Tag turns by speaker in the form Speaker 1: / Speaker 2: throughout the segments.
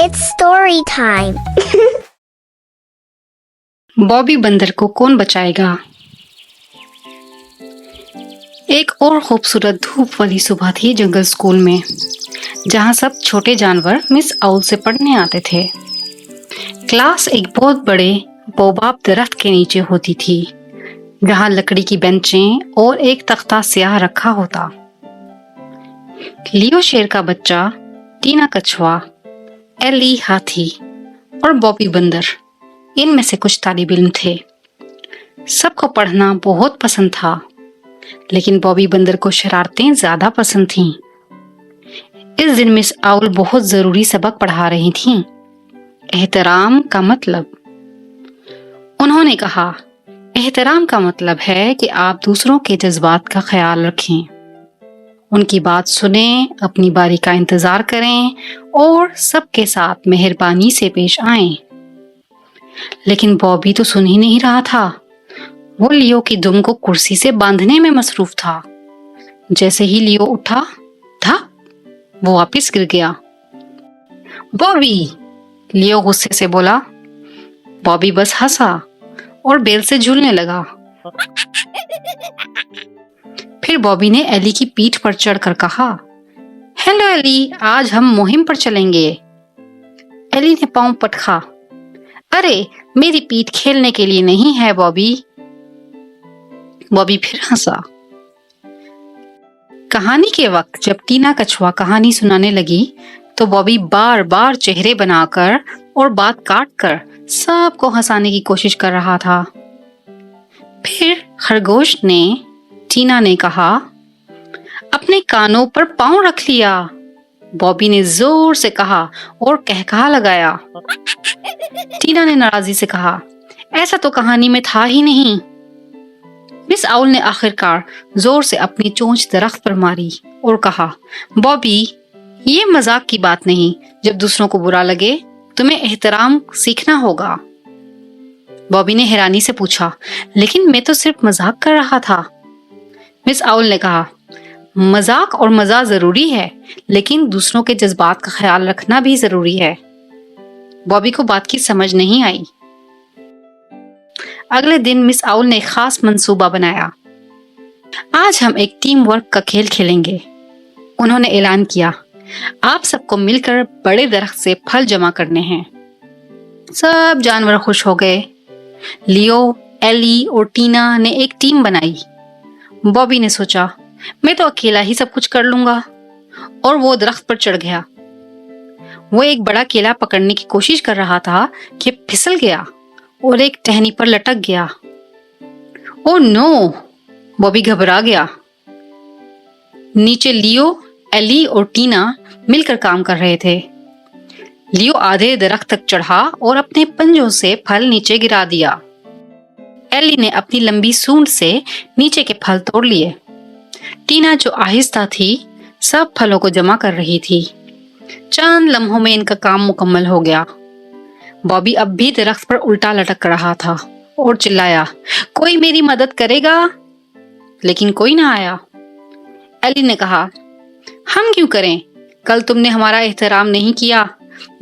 Speaker 1: It's story time.
Speaker 2: Bobby बंदर को कौन बचाएगा। एक और खूबसूरत धूप वाली सुबह थी जंगल स्कूल में, जहाँ सब छोटे जानवर मिस आउल से पढ़ने आते थे। क्लास एक बहुत बड़े बोबाब दरख्त के नीचे होती थी, जहाँ लकड़ी की बेंचें और एक तख्ता स्याह रखा होता। लियो शेर का बच्चा, टीना कछुआ, एली हाथी और बॉबी बंदर इनमें से कुछ तालिब इल्म थे। सबको पढ़ना बहुत पसंद था, लेकिन बॉबी बंदर को शरारतें ज्यादा पसंद थीं। इस दिन मिस आउल बहुत जरूरी सबक पढ़ा रही थीं, एहतराम का मतलब। उन्होंने कहा, एहतराम का मतलब है कि आप दूसरों के जज्बात का ख्याल रखें, उनकी बात सुनें, अपनी बारी का इंतजार करें और सबके साथ मेहरबानी से पेश आएं। लेकिन बॉबी तो सुन ही नहीं रहा था। वो लियो की दुम को कुर्सी से बांधने में मसरूफ था। जैसे ही लियो उठा था, वो वापस गिर गया। बॉबी, लियो गुस्से से बोला। बॉबी बस हंसा और बेल से झूलने लगा। फिर बॉबी ने एली की पीठ पर चढ़कर कहा, हेलो एली, आज हम मुहिम पर चलेंगे। एली ने पांव पटका। अरे, मेरी पीठ खेलने के लिए नहीं है बॉबी। बॉबी फिर हंसा। कहानी के वक्त जब टीना कछुआ कहानी सुनाने लगी, तो बॉबी बार बार चेहरे बनाकर और बात काट कर सबको हंसाने की कोशिश कर रहा था। फिर खरगोश ने, टीना ने कहा, अपने कानों पर पांव रख लिया। बॉबी ने जोर से कहा और कहकहा लगाया। टीना ने नाराजगी से कहा, ऐसा तो कहानी में था ही नहीं। मिस आउल ने आखिरकार जोर से अपनी चोंच दरख्त पर मारी और कहा, बॉबी, ये मजाक की बात नहीं। जब दूसरों को बुरा लगे, तुम्हें एहतराम सीखना होगा। बॉबी ने हैरानी से पूछा, लेकिन मैं तो सिर्फ मजाक कर रहा था। मिस आउल ने कहा, मजाक और मजा जरूरी है, लेकिन दूसरों के जज्बात का ख्याल रखना भी जरूरी है। बॉबी को बात की समझ नहीं आई। अगले दिन मिस आउल ने एक खास मंसूबा बनाया। आज हम एक टीम वर्क का खेल खेलेंगे। उन्होंने ऐलान किया, आप सबको मिलकर बड़े दरख्त से फल जमा करने हैं। सब जानवर खुश हो गए। लियो, एली और टीना ने एक टीम बनाई। बॉबी ने सोचा, मैं तो अकेला ही सब कुछ कर लूंगा, और वो दरख्त पर चढ़ गया। वो एक बड़ा केला पकड़ने की कोशिश कर रहा था कि फिसल गया और एक टहनी पर लटक गया। ओ नो, बॉबी घबरा गया। नीचे लियो, एली और टीना मिलकर काम कर रहे थे। लियो आधे दरख्त तक चढ़ा और अपने पंजों से फल नीचे गिरा दिया। एली ने अपनी लंबी सूंड से नीचे के फल तोड़ लिए। टीना, जो आहिस्ता थी, सब फलों को जमा कर रही थी। चंद लम्हों में इनका काम मुकम्मल हो गया। बॉबी अब भी दरख्त पर उल्टा लटक रहा था और चिल्लाया, कोई मेरी मदद करेगा? लेकिन कोई ना आया। एली ने कहा, हम क्यों करें? कल तुमने हमारा एहतराम नहीं किया।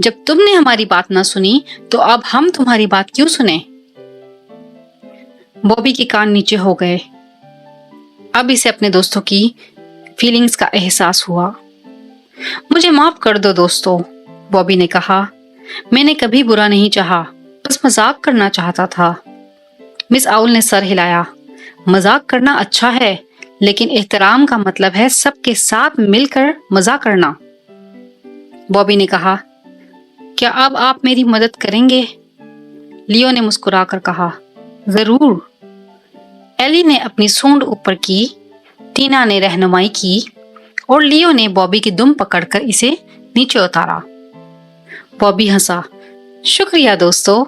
Speaker 2: जब तुमने हमारी बात ना सुनी, तो अब हम तुम्हारी बात क्यों सुने? बॉबी के कान नीचे हो गए। अब इसे अपने दोस्तों की फीलिंग्स का एहसास हुआ। मुझे माफ कर दो दोस्तों, बॉबी ने कहा। मैंने कभी बुरा नहीं चाहा, बस मजाक करना चाहता था। मिस आउल ने सर हिलाया। मजाक करना अच्छा है, लेकिन एहतराम का मतलब है सबके साथ मिलकर मजा करना। बॉबी ने कहा, क्या अब आप मेरी मदद करेंगे? लियो ने मुस्कुराकर कहा, जरूर। एली ने अपनी सूंड ऊपर की, टीना ने रहनुमाई की और लियो ने बॉबी की दुम पकड़कर इसे नीचे उतारा। बॉबी हंसा। शुक्रिया दोस्तों,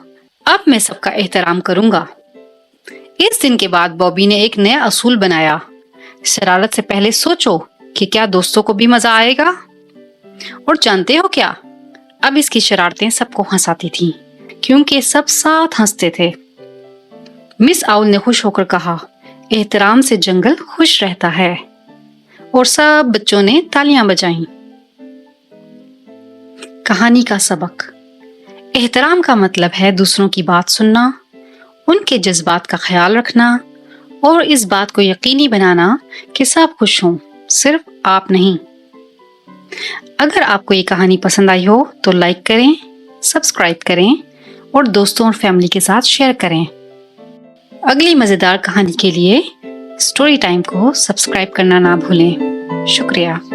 Speaker 2: अब मैं सबका एहतराम करूंगा। इस दिन के बाद बॉबी ने एक नया असूल बनाया, शरारत से पहले सोचो कि क्या दोस्तों को भी मजा आएगा। और जानते हो क्या, अब इसकी शरारतें सबको हंसाती थीं, क्योंकि सब साथ हंसते थे। मिस आउल ने खुश होकर कहा, एहतराम से जंगल खुश रहता है। और सब बच्चों ने तालियां बजाईं। کہانی کا سبق۔ احترام کا مطلب ہے دوسروں کی بات سننا، ان کے جذبات کا خیال رکھنا اور اس بات کو یقینی بنانا کہ سب خوش ہوں، صرف آپ نہیں۔ اگر آپ کو یہ کہانی پسند آئی ہو تو لائک کریں، سبسکرائب کریں اور دوستوں اور فیملی کے ساتھ شیئر کریں۔ اگلی مزیدار کہانی کے لیے اسٹوری ٹائم کو سبسکرائب کرنا نہ بھولیں۔ شکریہ۔